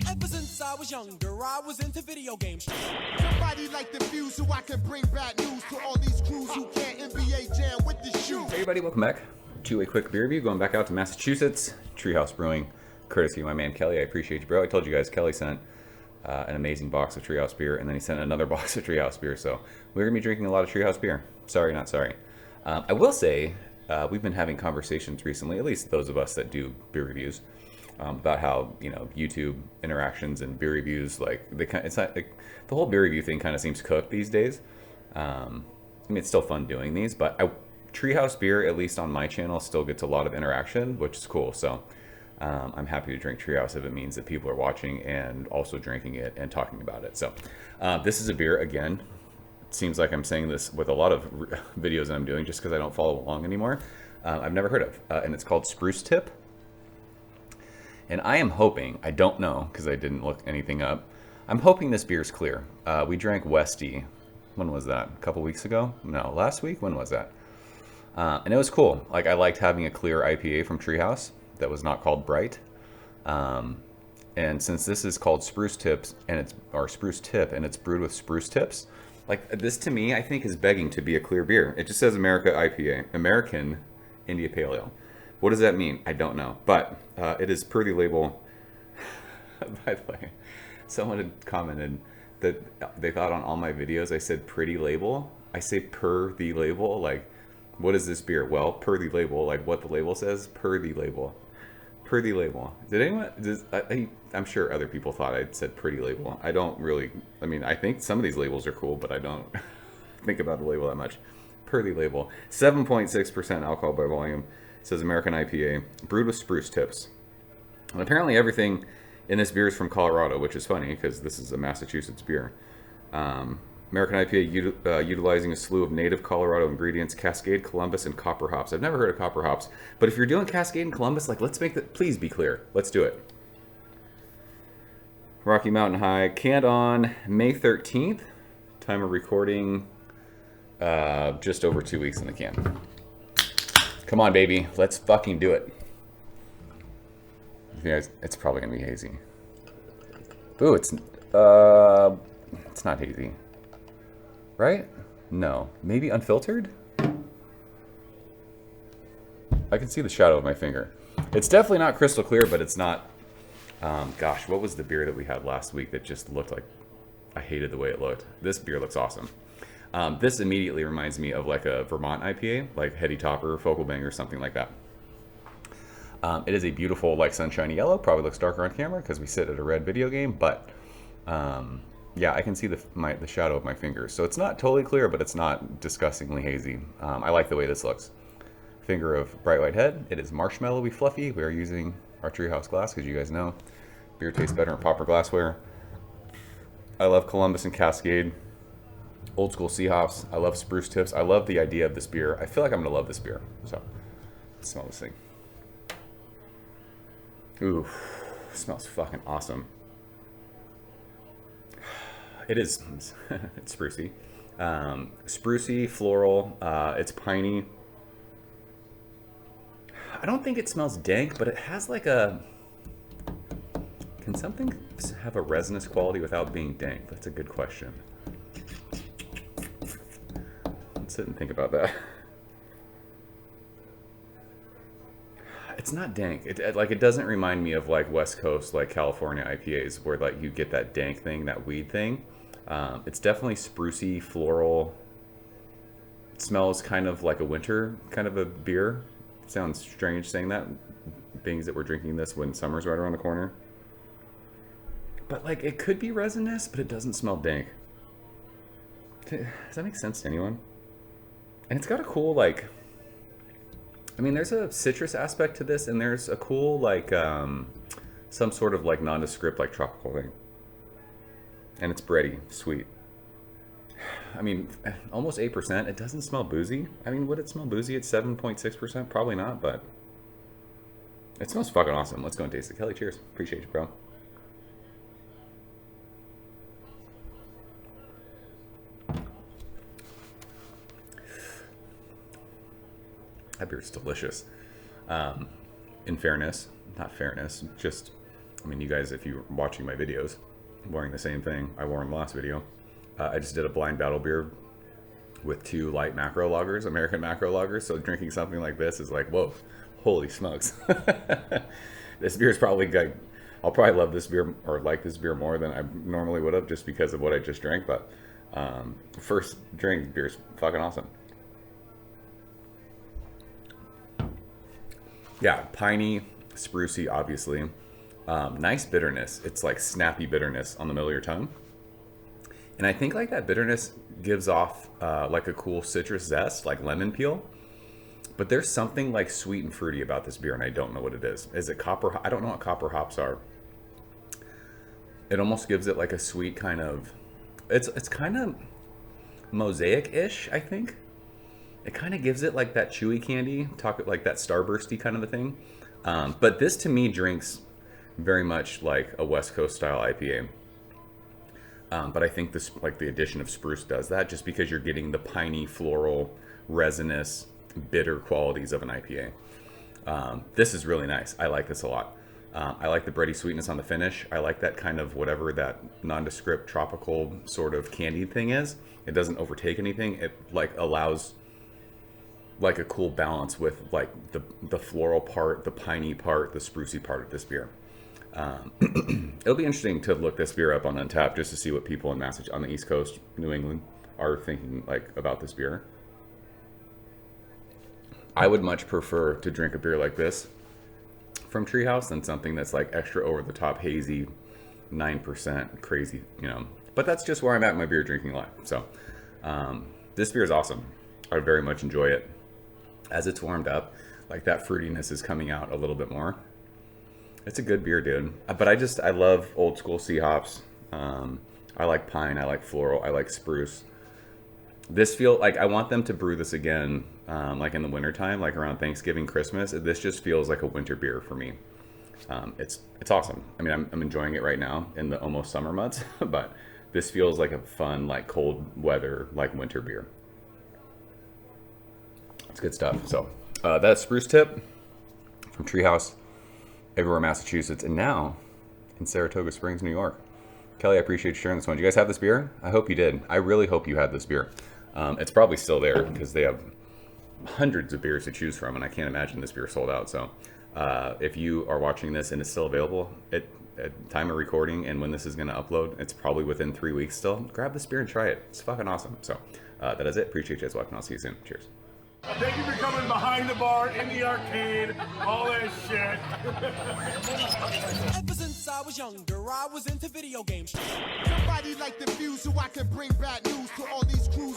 Ever since I was younger, I was into video games. Somebody like the fuse so I can bring bad news to all these crews who can't NBA jam with the shoe. Hey everybody, welcome back to a quick beer review. Going back out to Massachusetts, Treehouse Brewing, courtesy of my man Kelly. I appreciate you, bro. I told you guys Kelly sent an amazing box of Treehouse beer, and then he sent another box of Treehouse beer. So we're gonna be drinking a lot of Treehouse beer. Sorry, not sorry. I will say we've been having conversations recently, at least those of us that do beer reviews, about how YouTube interactions and beer reviews, like it's not like the whole beer review thing kind of seems cooked these days. I mean, it's still fun doing these, but Treehouse beer, at least on my channel, still gets a lot of interaction, which is cool. So I'm happy to drink Treehouse if it means that people are watching and also drinking it and talking about it. So this is a beer, again, it seems like I'm saying this with a lot of videos that I'm doing just because I don't follow along anymore. I've never heard of, and it's called Spruce Tip. And I am hoping, I don't know because I didn't look anything up, I'm hoping this beer's clear. We drank Westy, when was that? A couple weeks ago? No, last week? When was that? And it was cool. Like, I liked having a clear IPA from Treehouse that was not called Bright. And since this is called Spruce Tips, and it's Spruce Tip, and it's brewed with spruce tips, like this to me, I think is begging to be a clear beer. It just says America IPA, American India Pale Ale. What does that mean? I don't know, but it is per the label. By the way, someone had commented that they thought on all my videos I said pretty label. I say per the label, like, what is this beer? Well, per the label, like what the label says, per the label. Per the label. Did anyone, I'm sure other people thought I said pretty label. I don't really, I mean, I think some of these labels are cool, but I don't think about the label that much. Per the label. 7.6% alcohol by volume. It says American IPA, brewed with spruce tips. And apparently everything in this beer is from Colorado, which is funny because this is a Massachusetts beer. American IPA utilizing a slew of native Colorado ingredients, Cascade, Columbus, and copper hops. I've never heard of copper hops, but if you're doing Cascade and Columbus, like, let's make that, please be clear. Let's do it. Rocky Mountain High, canned on May 13th. Time of recording, just over 2 weeks in the can. Come on, baby. Let's fucking do it. You guys, it's probably gonna be hazy. Ooh, it's not hazy. Right? No. Maybe unfiltered? I can see the shadow of my finger. It's definitely not crystal clear, but it's not... gosh, what was the beer that we had last week that just looked like... I hated the way it looked. This beer looks awesome. This immediately reminds me of like a Vermont IPA, like Heady Topper, Focal Banger, something like that. It is a beautiful, like, sunshiny yellow. Probably looks darker on camera because we sit at a red video game, but... yeah, I can see the shadow of my fingers. So it's not totally clear, but it's not disgustingly hazy. I like the way this looks. Finger of bright white head. It is marshmallowy fluffy. We are using our Treehouse glass because you guys know beer tastes better in proper glassware. I love Columbus and Cascade. Old school sea hops. I love spruce tips. I love the idea of this beer. I feel like I'm going to love this beer. So, let's smell this thing. Ooh, it smells fucking awesome. It is, it's sprucey. Sprucey, floral, it's piney. I don't think it smells dank, but it has like a... Can something have a resinous quality without being dank? That's a good question. Let's sit and think about that. It's not dank. It doesn't remind me of like West Coast, like California IPAs, where like you get that dank thing, that weed thing. It's definitely sprucey, floral. It smells kind of like a winter kind of a beer. Sounds strange saying that, being that we're drinking this when summer's right around the corner. But like, it could be resinous, but it doesn't smell dank. Does that make sense to anyone? And it's got a cool, like, I mean, there's a citrus aspect to this, and there's a cool, like, some sort of, like, nondescript, like, tropical thing. And it's bready, sweet. I mean, almost 8%. It doesn't smell boozy. I mean, would it smell boozy at 7.6%? Probably not, but it smells fucking awesome. Let's go and taste it. Kelly, cheers. Appreciate you, bro. That beer's delicious. In fairness, not fairness, just I mean, you guys, if you're watching my videos, I'm wearing the same thing I wore in the last video. I just did a blind battle beer with 2 light macro lagers, American macro lagers. So drinking something like this is like, whoa, holy smokes. This beer is probably good. I'll probably love this beer or like this beer more than I normally would have just because of what I just drank. But first drink, beer's fucking awesome. Yeah, piney, sprucey, obviously. Nice bitterness. It's like snappy bitterness on the middle of your tongue. And I think like that bitterness gives off like a cool citrus zest, like lemon peel. But there's something like sweet and fruity about this beer, and I don't know what it is. Is it copper? I don't know what copper hops are. It almost gives it like a sweet kind of, it's kind of mosaic-ish, I think. It kind of gives it like that chewy candy, like that starbursty kind of a thing. But this to me drinks very much like a West Coast style IPA. But I think this, like the addition of spruce does that, just because you're getting the piney, floral, resinous, bitter qualities of an IPA. This is really nice. I like this a lot. I like the bready sweetness on the finish. I like that kind of whatever that nondescript tropical sort of candied thing is. It doesn't overtake anything. It like allows like a cool balance with like the floral part, the piney part, the sprucey part of this beer. It'll be interesting to look this beer up on Untappd just to see what people in Massachusetts, on the East Coast, New England, are thinking like about this beer. I would much prefer to drink a beer like this from Treehouse than something that's like extra over the top, hazy, 9% crazy, you know. But that's just where I'm at in my beer drinking life. So this beer is awesome. I very much enjoy it. As it's warmed up, like that fruitiness is coming out a little bit more. It's a good beer, dude. But I love old school sea hops. I like pine, I like floral, I like spruce. This feels like I want them to brew this again, like in the wintertime, like around Thanksgiving, Christmas. This just feels like a winter beer for me. It's awesome. I mean, I'm enjoying it right now in the almost summer months, but this feels like a fun, like cold weather, like winter beer. It's good stuff. So that's Spruce Tip from Treehouse, everywhere Massachusetts, and now in Saratoga Springs, New York. Kelly, I appreciate you sharing this one. Did you guys have this beer? I hope you did. I really hope you had this beer. It's probably still there because they have hundreds of beers to choose from, and I can't imagine this beer sold out. So if you are watching this and it's still available at time of recording and when this is going to upload, it's probably within 3 weeks still, grab this beer and try it. It's fucking awesome. So that is it. Appreciate you guys watching. I'll see you soon. Cheers. Thank you for coming behind the bar, in the arcade, all that shit. Ever since I was younger, I was into video games. Somebody like the views so I can bring bad news to all these crews